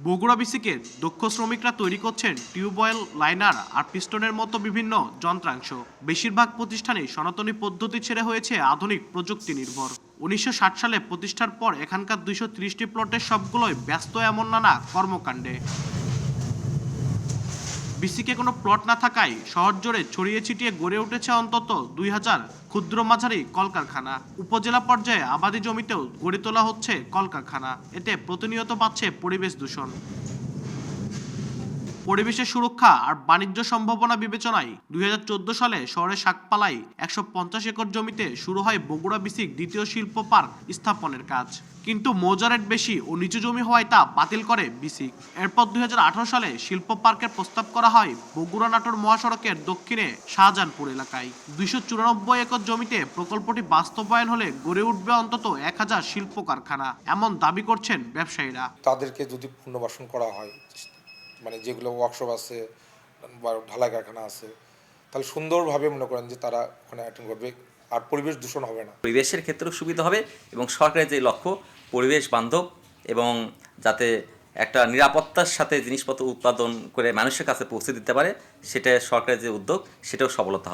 বগুড়া বিসিকে দক্ষ শ্রমিকরা তৈরি করছেন টিউবওয়েল, লাইনার আর পিস্টনের মতো বিভিন্ন যন্ত্রাংশ। বেশিরভাগ প্রতিষ্ঠানই সনাতনী পদ্ধতি ছেড়ে হয়েছে আধুনিক প্রযুক্তি নির্ভর। 1960 সালে প্রতিষ্ঠার পর এখানকার 230টি প্লটের সবগুলোই ব্যস্ত এমন নানা কর্মকাণ্ডে। বিসিকে কোনো প্লট না থাকায় শহর জুড়ে ছড়িয়ে ছিটিয়ে গড়ে উঠেছে অন্তত 2000 ক্ষুদ্র মাঝারি কলকারখানা। উপজেলা পর্যায়ে আবাদি জমিতেও গড়ে তোলা হচ্ছে কলকারখানা। এতে প্রতিনিয়ত বাড়ছে পরিবেশ দূষণ। পরিবেশের সুরক্ষা আর বাণিজ্য সম্ভাবনা বিবেচনায় 2014 সালে শহরের শাকপালায় 150 একর জমিতে শুরু হয় বগুড়া বিসিক দ্বিতীয় শিল্প পার্ক স্থাপনের কাজ। কিন্তু মৌজা রেট বেশি ও নিচু জমি হওয়ায় তা বাতিল করে বিসিক। এরপর 2018 সালে শিল্প পার্কের প্রস্তাব করা হয় বগুড়া নাটোর মহাসড়কের দক্ষিণে শাহজাহানপুর এলাকায়। 294 একর জমিতে প্রকল্পটি বাস্তবায়ন হলে গড়ে উঠবে অন্তত 1000 শিল্প কারখানা, এমন দাবি করছেন ব্যবসায়ীরা। তাদেরকে যদি পুনর্বাসন করা হয়, মানে যেগুলো ওয়ার্কশপ আছে বা ঢালাই কারখানা আছে, তাহলে সুন্দরভাবে মনে করেন যে তারা ওখানে অ্যাটেন্ড করবে আর পরিবেশ দূষণ হবে না। পরিবেশের ক্ষেত্রেও সুবিধা হবে এবং সরকারের যে লক্ষ্য পরিবেশ বান্ধব এবং যাতে একটা নিরাপত্তার সাথে জিনিসপত্র উৎপাদন করে মানুষের কাছে পৌঁছে দিতে পারে, সেটা সরকারের যে উদ্যোগ সেটাও সফলতা হবে।